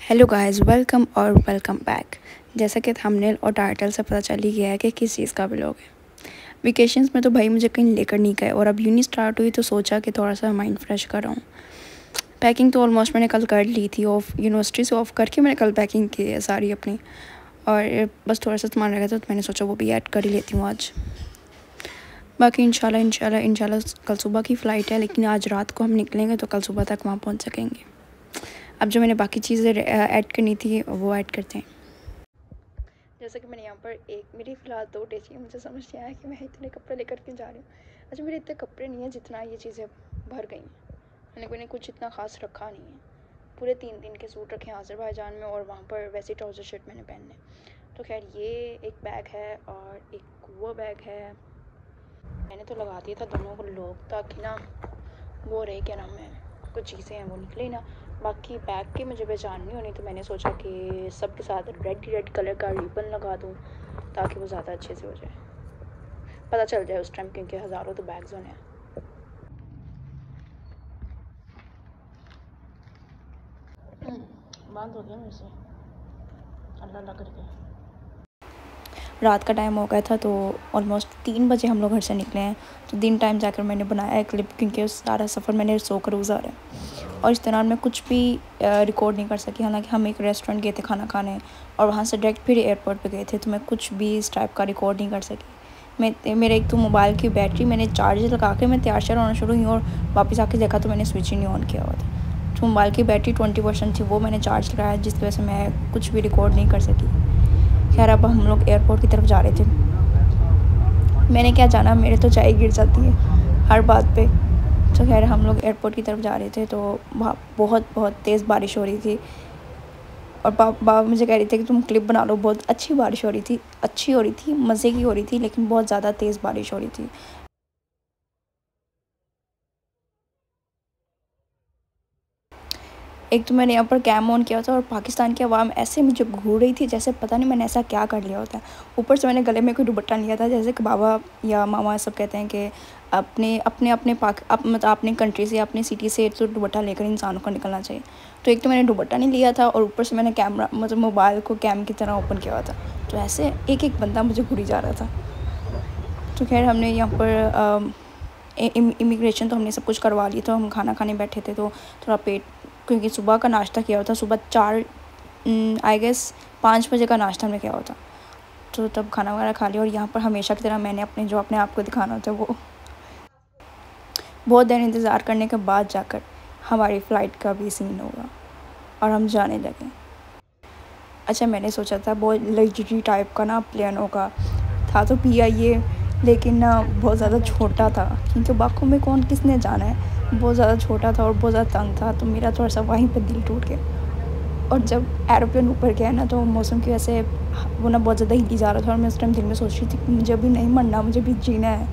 Hello guys, welcome और welcome back. जैसा कि थंबनेल और टाइटल से पता चल ही गया है कि किस चीज़ का व्लॉग है। वेकेशंस में तो भाई मुझे कहीं लेकर नहीं गए और अब यूनी स्टार्ट हुई तो सोचा कि थोड़ा सा माइंड फ्रेश कराऊँ। पैकिंग तो ऑलमोस्ट मैंने कल कर ली थी, ऑफ यूनिवर्सिटी से ऑफ करके मैंने कल पैकिंग की है सारी अपनी, और बस थोड़ा सा सामान रह गया था तो मैंने सोचा वो भी ऐड कर ही लेती हूँ आज। बाकी इंशाल्लाह कल सुबह की फ़्लाइट है, लेकिन आज रात को हम निकलेंगे तो कल सुबह तक वहाँ पहुँच सकेंगे। अब जो मैंने बाकी चीज़ें ऐड करनी थी वो ऐड करते हैं। जैसा कि मैंने यहाँ पर मेरी फ़िलहाल 2 टेची है। मुझे समझ नहीं आया कि मैं इतने कपड़े लेकर क्यों जा रही हूँ। अच्छा, मेरे इतने कपड़े नहीं हैं जितना ये चीज़ें भर गई। मैंने कुछ इतना ख़ास रखा नहीं है। पूरे 3 दिन के सूट रखे हैं आज़रबाईजान में, और वहाँ पर वैसे ट्राउज़र शर्ट मैंने पहनने। तो खैर ये एक बैग है और एक वो बैग है। मैंने तो लगा दिया था दोनों को लोग, ताकि ना वो रहे, क्या नाम है, कुछ चीज़ें हैं वो निकले ना। बाकी बैग की मुझे पहचान नहीं होनी, तो मैंने सोचा कि सबके साथ रेड कलर का रिबन लगा दूँ ताकि वो ज़्यादा अच्छे से हो जाए, पता चल जाए उस टाइम, क्योंकि हज़ारों तो बैग्स होने हैं। बंद हो गया मेरे से, अल्लाह अल्लाह करके। रात का टाइम हो गया था तो ऑलमोस्ट 3 बजे हम लोग घर से निकले हैं। तो दिन टाइम जाकर मैंने बनाया है क्लिप, क्योंकि उस सारा सफ़र मैंने सोकर गुजारा है और इस दौरान मैं कुछ भी रिकॉर्ड नहीं कर सकी। हालांकि हम एक रेस्टोरेंट गए थे खाना खाने और वहाँ से डायरेक्ट फिर एयरपोर्ट पे गए थे, तो मैं कुछ भी इस टाइप का रिकॉर्ड नहीं कर सकी। मेरे एक तो मोबाइल की बैटरी मैंने चार्ज लगा के मैं तैयार होना शुरू हुई और वापस आके देखा तो मैंने स्विच ही नहीं ऑन किया हुआ था। तो मोबाइल की बैटरी 20% थी, वो मैंने चार्ज लगाया, जिसकी वजह से मैं कुछ भी रिकॉर्ड नहीं कर सकी। खैर अब हम लोग एयरपोर्ट की तरफ जा रहे थे। मैंने क्या जाना, मेरे तो चाय गिर जाती है हर बात पे। तो खैर हम लोग एयरपोर्ट की तरफ जा रहे थे तो वहाँ बहुत तेज़ बारिश हो रही थी, और बाबा मुझे कह रही थी कि तुम क्लिप बना लो। बहुत अच्छी बारिश हो रही थी, मज़े की हो रही थी, लेकिन बहुत ज़्यादा तेज़ बारिश हो रही थी। एक तो मैंने यहाँ पर कैम ऑन किया था और पाकिस्तान की आवाम ऐसे मुझे घूर रही थी जैसे पता नहीं मैंने ऐसा क्या कर लिया होता है। ऊपर से मैंने गले में कोई दुपट्टा लिया था, जैसे कि बाबा या मामा सब कहते हैं कि मतलब अपने कंट्री से, अपनी सिटी से तो दुपट्टा लेकर इंसानों को निकलना चाहिए। तो एक तो मैंने दुपट्टा नहीं लिया था और ऊपर से मैंने कैमरा मतलब मोबाइल को कैम की तरह ओपन किया हुआ था, तो ऐसे एक बंदा मुझे घूरी जा रहा था। तो खैर हमने यहाँ पर इमिग्रेशन तो हमने सब कुछ करवा ली, तो हम खाना खाने बैठे थे तो थोड़ा पेट, क्योंकि सुबह का नाश्ता किया हुआ था, सुबह 4 आई गेस 5 बजे का नाश्ता हमने किया हुआ था। तो तब खाना वगैरह खा लिया, और यहाँ पर हमेशा की तरह मैंने अपने आप को दिखाना होता है वो बहुत देर इंतज़ार करने के बाद जाकर हमारी फ़्लाइट का भी सीन होगा और हम जाने लगे। अच्छा, मैंने सोचा था बहुत लग्जरी टाइप का ना प्लेन होगा, था तो PIA, लेकिन ना बहुत ज़्यादा छोटा था, क्योंकि बाकों में किसने जाना है। बहुत ज़्यादा छोटा था और बहुत ज़्यादा तंग था, तो मेरा थोड़ा सा वहीं पर दिल टूट गया। और जब एरोप्लेन ऊपर गया ना, तो मौसम की वजह से वो ना बहुत ज़्यादा हिली जा रहा था, और मैं उस टाइम दिल में सोच रही थी कि मुझे अभी नहीं मरना, मुझे भी जीना है।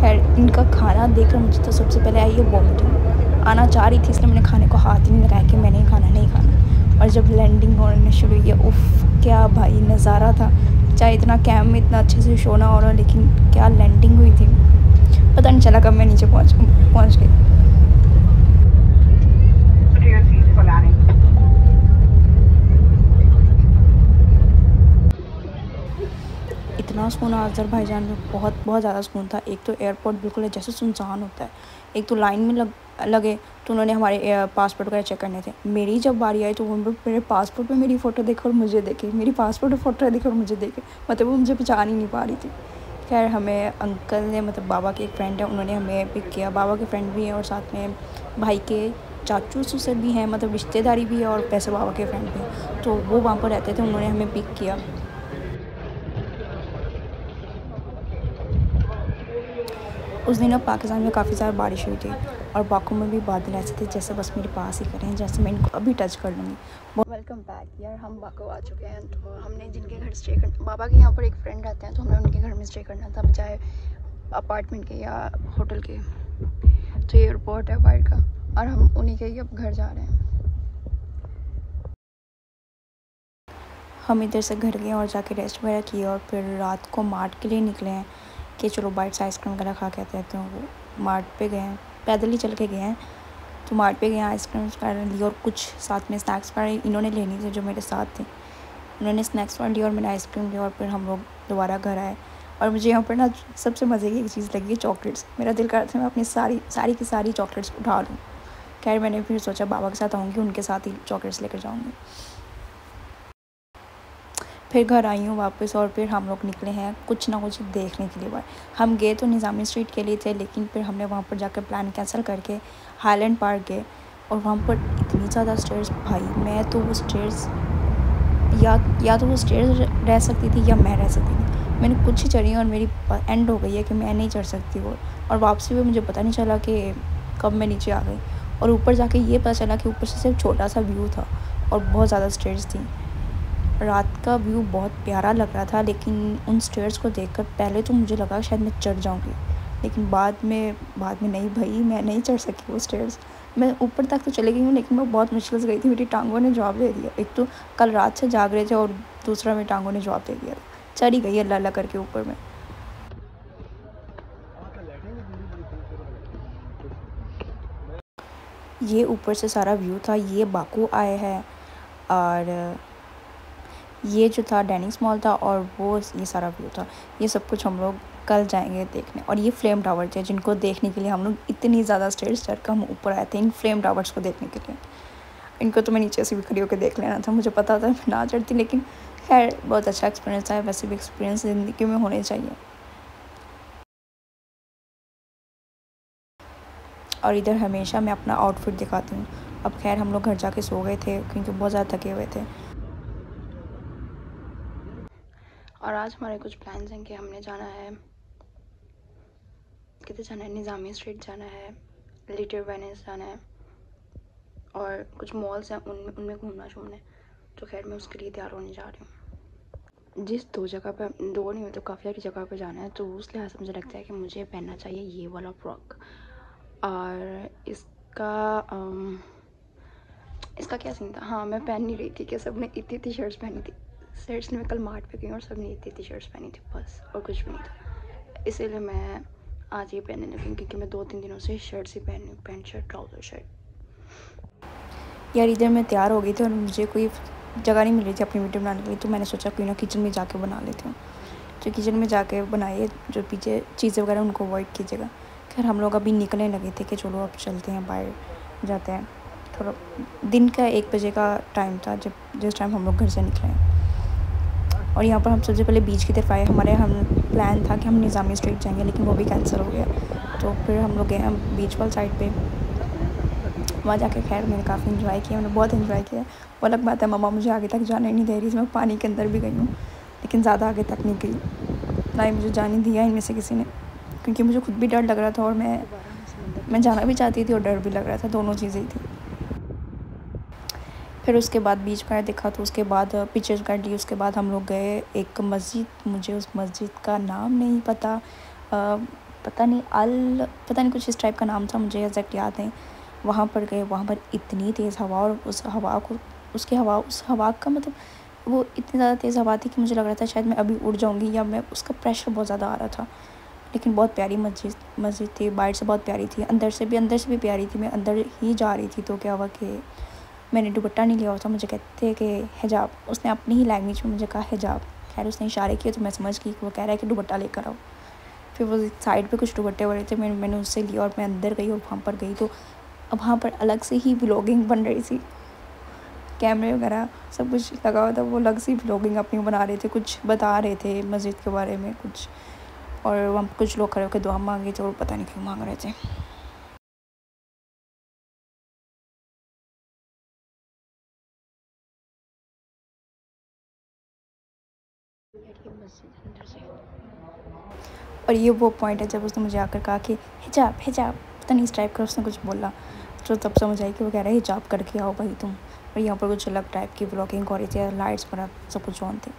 खैर इनका खाना देखकर मुझे तो सबसे पहले आई है वॉमिटिंग। आना चाह रही थी, इसलिए मैंने खाने को हाथ ही नहीं लगाया कि मैंने नहीं खाना। और जब लैंडिंग होने शुरू हुई है, उफ़ क्या भाई नज़ारा था। चाहे इतना कैम में इतना अच्छे से शो ना हो रहा, लेकिन क्या लैंडिंग हुई थी, पता नहीं चला कब मैं नीचे पहुँच गई। इतना सुकून आज़रबाईजान में, बहुत ज़्यादा सुकून था। एक तो एयरपोर्ट बिल्कुल जैसे सुनसान होता है, एक तो लाइन में लगे तो उन्होंने हमारे पासपोर्ट वगैरह चेक करने थे। मेरी जब बारी आई तो वो मेरे पासपोर्ट पे मेरी फ़ोटो देखे और मुझे देखे, मेरी पासपोर्ट पे फ़ोटो देखे और मुझे देखे, मतलब वो मुझे पहचान ही नहीं पा रही थी। खैर हमें अंकल ने, मतलब बाबा के एक फ्रेंड है, उन्होंने हमें पिक किया। बाबा के फ्रेंड भी हैं और साथ में भाई के चाचू ससुर भी हैं, मतलब रिश्तेदारी भी है, और पैसे बाबा के फ्रेंड भी हैं, तो वो वहाँ पर रहते थे, उन्होंने हमें पिक किया। उस दिन अब पाकिस्तान में काफ़ी ज़्यादा बारिश हुई थी और बाकू में भी बादल ऐसे थे जैसे बस मेरे पास ही करें, जैसे मैं इनको अभी टच कर लूँगी। वेलकम बैक यार, हम बाकू आ चुके हैं। तो हमने जिनके घर स्टे कर, बाबा के यहाँ पर एक फ्रेंड रहते हैं, तो हमें उनके घर में स्टे करना था, चाहे अपार्टमेंट के या होटल के। तो ये एयरपोर्ट है बाहर का, और हम उन्हीं के ही अब घर जा रहे हैं। हम इधर से घर गए और जाके रेस्ट वगैरह किए, और फिर रात को मार्ट के लिए निकले हैं कि चलो बाइट्स आइसक्रीम वगैरह खा के आते हैं। तो वो मार्ट पे गए हैं, पैदल ही चल के गए हैं। तो मार्ट पे गए, आइसक्रीम वगैरह ली और कुछ साथ में स्नैक्स वगैरह इन्होंने लेनी थी जो मेरे साथ थे। उन्होंने स्नैक्स वगैरह ली और मैंने आइसक्रीम ली और फिर हम लोग दोबारा घर आए। और मुझे यहाँ पर ना सबसे मज़े की एक चीज़ लगी है चॉकलेट्स। मेरा दिल कर रहा था मैं अपनी सारी की सारी चॉकलेट्स उठा लूँ। खैर मैंने फिर सोचा बाबा के साथ आऊँगी, उनके साथ ही चॉकलेट्स लेकर जाऊँगी। फिर घर आई हूँ वापस और फिर हम लोग निकले हैं कुछ ना कुछ देखने के लिए बाहर। हम गए तो निज़ामी स्ट्रीट के लिए थे, लेकिन फिर हमने वहाँ पर जाकर प्लान कैंसिल करके हाईलैंड पार्क गए। और वहाँ पर इतनी ज़्यादा स्टेयर्स, भाई मैं तो वो स्टेयर्स या तो वो स्टेयर्स रह सकती थी या मैं रह सकती थी। मैंने कुछ ही चढ़ी और मेरी एंड हो गई है कि मैं नहीं चढ़ सकती वो। और वापसी में मुझे पता नहीं चला कि कब मैं नीचे आ गई। और ऊपर जाके ये पता चला कि ऊपर से सिर्फ छोटा सा व्यू था और बहुत ज़्यादा स्टेयर्स थी। रात का व्यू बहुत प्यारा लग रहा था, लेकिन उन स्टेयर्स को देखकर पहले तो मुझे लगा शायद मैं चढ़ जाऊंगी, लेकिन बाद में नहीं भाई, मैं नहीं चढ़ सकी वो स्टेयर्स। मैं ऊपर तक तो चली गई हूँ, लेकिन मैं बहुत मुश्किल से गई थी। मेरी टांगों ने जवाब दे दिया। एक तो कल रात से जाग रहे थे और दूसरा मेरी टांगों ने जवाब दे दिया। चढ़ ही गई अल्लाह अल्लाह करके ऊपर में। ये ऊपर से सारा व्यू था। ये बाकू आए हैं और ये जो था डेनिस मॉल था और वो ये सारा व्यू था। ये सब कुछ हम लोग कल जाएंगे देखने। और ये फ्लेम टावर थे जिनको देखने के लिए हम लोग इतनी ज़्यादा स्टेयर्स चढ़ कर हम ऊपर आए थे इन फ्लेम टावर्स को देखने के लिए। इनको तो मैं नीचे से भी खड़ी होकर देख लेना था, मुझे पता था मैं ना चढ़ती, लेकिन खैर बहुत अच्छा एक्सपीरियंस था। वैसे भी एक्सपीरियंस ज़िंदगी में होने चाहिए। और इधर हमेशा मैं अपना आउटफिट दिखाती हूँ। अब खैर हम लोग घर जाके सो गए थे क्योंकि बहुत ज़्यादा थके हुए थे। और आज हमारे कुछ प्लान्स हैं कि हमने जाना है, कितने जाना है, निज़ामी स्ट्रीट जाना है, लिटिल वेनिस जाना है और कुछ मॉल्स हैं उनमें घूमना शूमना है। तो खैर मैं उसके लिए तैयार होने जा रही हूँ। जिस दो जगह पर, दो नहीं मतलब काफ़ी सारी जगह पर जाना है, तो उस लिहाज से मुझे लगता है कि मुझे पहनना चाहिए ये वाला फ्रॉक। और इसका क्या सीन था, हाँ मैं पहन नहीं रही थी कि सब ने इतनी इतनी शर्ट्स पहनी थी। शर्ट्स ने मैं कल मार्ट पे गई और सब ने इतनी इतनी शर्ट्स पहनी थी बस, और कुछ भी नहीं था। इसीलिए मैं आज ये पहनने लगी क्योंकि मैं 2-3 दिनों से शर्ट्स ही पहन रही हूँ, पैंट शर्ट ट्राउज़र शर्ट। यार इधर मैं तैयार हो गई थी और मुझे कोई जगह नहीं मिल रही थी अपनी वीडियो बनाने के लिए, तो मैंने सोचा कोई ना किचन में जाके बना लेती हूँ। तो किचन में जाके बनाइए, जो पीछे चीज़ें वगैरह उनको अवॉइड कीजिएगा। खैर हम लोग अभी निकलने लगे थे कि चलो अब चलते हैं, बाहर जाते हैं। थोड़ा दिन का 1 बजे का टाइम था जिस टाइम हम लोग घर से निकले। और यहाँ पर हम सबसे पहले बीच की तरफ आए। हम प्लान था कि हम निज़ामी स्ट्रीट जाएंगे, लेकिन वो भी कैंसिल हो गया। तो फिर हम लोग गए हम बीच वाल साइड पे। वहाँ जाके खैर मैंने काफ़ी इन्जॉय किया, मैंने बहुत इन्जॉय किया। वो अलग बात है मम्मा मुझे आगे तक जाने नहीं दे रही थी, मैं पानी के अंदर भी गई हूँ लेकिन ज़्यादा आगे तक नहीं गई, ना ही मुझे जाने दिया इनमें से किसी ने, क्योंकि मुझे खुद भी डर लग रहा था और मैं जाना भी चाहती थी और डर भी लग रहा था, दोनों चीज़ें ही थी। फिर उसके बाद बीच का देखा, तो उसके बाद पिक्चर्स कर ली। उसके बाद हम लोग गए एक मस्जिद, मुझे उस मस्जिद का नाम नहीं पता, पता नहीं कुछ इस टाइप का नाम था, मुझे एग्जैक्ट याद नहीं। वहाँ पर गए, वहाँ पर इतनी तेज़ हवा और उस हवा का मतलब वो इतनी ज़्यादा तेज़ हवा थी कि मुझे लग रहा था शायद मैं अभी उड़ जाऊँगी, या मैं उसका प्रेशर बहुत ज़्यादा आ रहा था। लेकिन बहुत प्यारी मस्जिद थी, बाहर से बहुत प्यारी थी, अंदर से भी प्यारी थी। मैं अंदर ही जा रही थी तो क्या हुआ कि मैंने दुपट्टा नहीं लिया हुआ था। मुझे कहते हैं कि हिजाब, उसने अपनी ही लैंग्वेज में मुझे कहा हिजाब। खैर उसने इशारे किए तो मैं समझ गई कि वो कह रहा है कि दुपट्टा लेकर आओ। फिर वो साइड पे कुछ दुपट्टे वाले थे, मैंने उससे लिया और मैं अंदर गई और वहाँ पर गई तो अब वहाँ पर अलग से ही व्लॉगिंग बन रही थी, कैमरे वगैरह सब कुछ लगा हुआ था। वो अलग से व्लॉगिंग अपनी बना रहे थे, कुछ बता रहे थे मस्जिद के बारे में कुछ, और वहाँ कुछ लोग खड़े होकर दुआ मांगे थे और पता नहीं क्यों मांग रहे थे। और ये वो पॉइंट है जब उसने मुझे आकर कहा कि हिजाब हिजाब, पता नहीं इस टाइप का उसने कुछ बोला, तो तब समझ आई कि वो कह रहा है हिजाब करके आओ भाई तुम। और यहाँ पर कुछ अलग टाइप की व्लॉगिंग हो रही थी, लाइट्स वगैरह सब कुछ ऑन थे।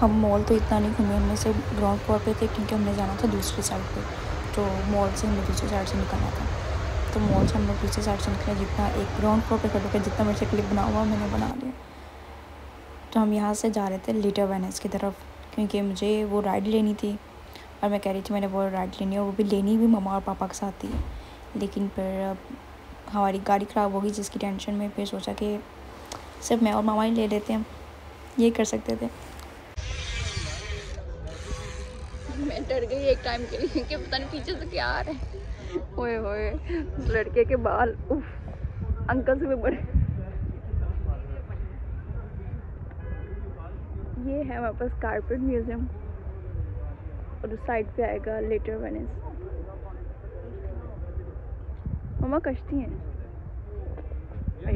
हम मॉल तो इतना नहीं घूमे, हमने से ग्राउंड फ्लोर पे थे क्योंकि हमने जाना था दूसरी साइड पे, तो मॉल से हमें दूसरी साइड से निकलना था। तो मॉल से हम लोग पीछे साइड से निकले, जितना एक ग्राउंड फ्लोर पे खड़े होकर जितना मेरे से क्लिप बना हुआ मैंने बना लिया। तो हम यहाँ से जा रहे थे लिटिल वेनिस की तरफ, क्योंकि मुझे वो राइड लेनी थी और मैं कह रही थी मैंने वो राइड लेनी है, और वो भी लेनी भी मम्मा और पापा के साथ थी। लेकिन फिर हमारी गाड़ी ख़राब होगी, जिसकी टेंशन में फिर सोचा कि सिर्फ मैं और मामा ही ले लेते हैं, ये कर सकते थे। मैं डर गई एक टाइम के लिए कि पता नहीं पीछे से क्या आ रहा है। ओए होए, लड़के के बाल उफ, अंकल से भी बड़े। ये है हमारे पास कारपेट म्यूजियम, और उस साइड पे आएगा लिटिल वेनिस। मम्मा कश्ती हैं, और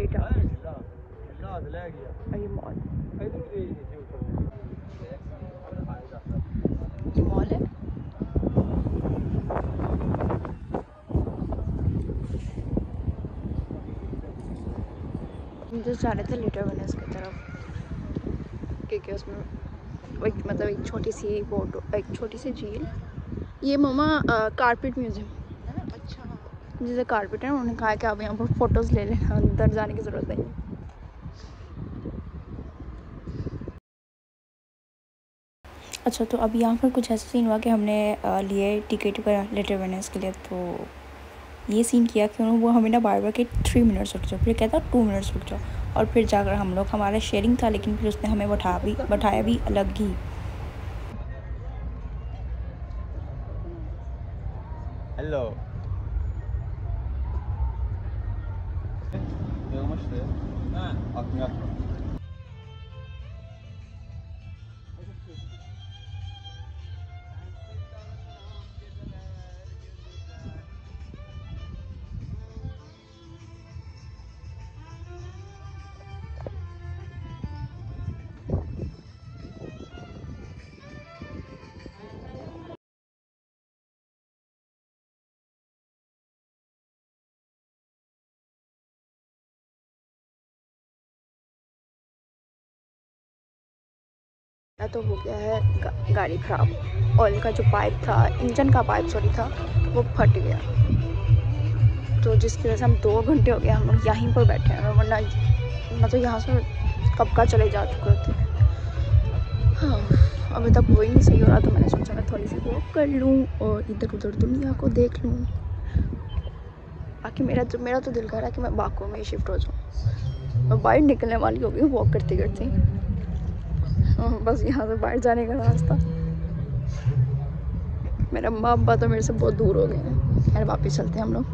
ये मॉल, ये मॉल है। हम जस्ट जा रहे थे लिटिल वेनिस की तरफ, क्योंकि उसमें एक मतलब एक छोटी सी बोट, एक छोटी सी झील। ये मम्मा कारपेट म्यूजियम, अच्छा जैसे कारपेट है, उन्होंने कहा कि आप यहाँ पर फ़ोटोज़ ले लें, अंदर जाने की ज़रूरत नहीं है। अच्छा, तो अब यहाँ पर कुछ ऐसा सीन हुआ कि हमने लिए टिकट पर लिटिल वेनिस के लिए, तो ये सीन किया कि वो हमें ना बार बार के 3 मिनट्स रुक जाओ, फिर कहता 2 मिनट्स रुक जाओ, और फिर जाकर हम लोग, हमारा शेयरिंग था लेकिन फिर उसने हमें बैठाया भी अलग ही। हेलो तो हो गया है गाड़ी ख़राब, ऑयल का जो पाइप था, इंजन का पाइप सॉरी था, वो फट गया। तो जिसकी वजह से हम 2 घंटे हो गए हम लोग यहीं पर बैठे हैं, वरना मतलब यहाँ से कब का चले जा चुके थे। हाँ, अभी तक वही नहीं सही हो रहा, तो मैंने सोचा मैं थोड़ी सी वॉक कर लूँ और इधर उधर दुनिया को देख लूँ। बाकी मेरा तो दिल कर रहा है कि मैं बाको में ही शिफ्ट हो जाऊँ। मैं बाहर निकलने वाली हो गई वॉक करते करते, बस यहाँ से बाहर जाने का रास्ता। मेरे अम्मा अब्बा तो मेरे से बहुत दूर हो गए हैं। खैर वापस चलते हैं हम लोग।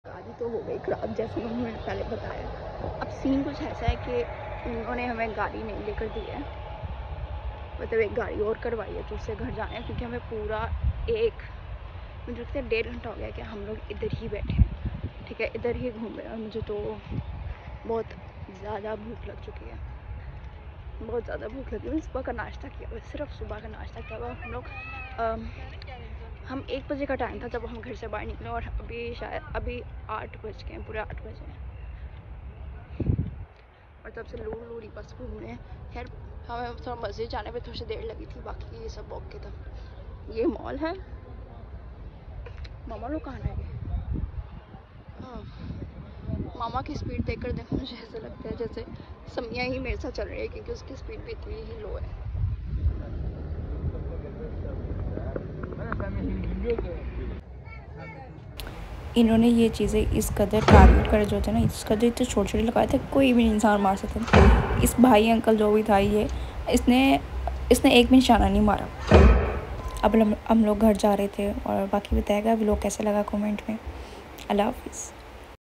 गाड़ी तो हो गई खराब, जैसे उन्होंने पहले बताया। अब सीन कुछ ऐसा है कि उन्होंने हमें गाड़ी नहीं लेकर दी है, मतलब एक गाड़ी और करवाई है तो उससे घर जाना है, क्योंकि हमें पूरा मुझे लगता है 1.5 घंटा हो गया कि हम लोग इधर ही बैठे हैं, ठीक है, इधर ही घूम रहे हैं। और मुझे तो बहुत ज़्यादा भूख लग चुकी है, बहुत ज़्यादा भूख लगी। मैंने सुबह का नाश्ता किया हुआ, सिर्फ सुबह का नाश्ता किया हुआ। हम 1 बजे का टाइम था जब हम घर से बाहर निकले, और अभी 8 बज गए, पूरे 8 बजे, और तब से लूड़ी बस घूम रहे हैं। खैर हमें थोड़ा मस्जिद जाने पे थोड़ी सी देर लगी थी, बाकी ये सब ओके था। ये मॉल है, मामा लोग कहाँ रह गए? हाँ, मामा की स्पीड देखकर देखो मुझे ऐसा लगता है जैसे समिया ही मेरे साथ चल रही है, क्योंकि उसकी स्पीड भी इतनी ही लो है। इन्होंने ये चीज़ें इस कदर टारगेट कर जो थे ना, इस कदर इतने छोटे छोटे लगाए थे, कोई भी इंसान मार सकता। इस भाई अंकल जो भी था ये, इसने एक भी निशाना नहीं मारा। अब हम लोग घर जा रहे थे, और बाकी बताएगा व्लॉग कैसे लगा कमेंट में। अल्लाह हाफिज़।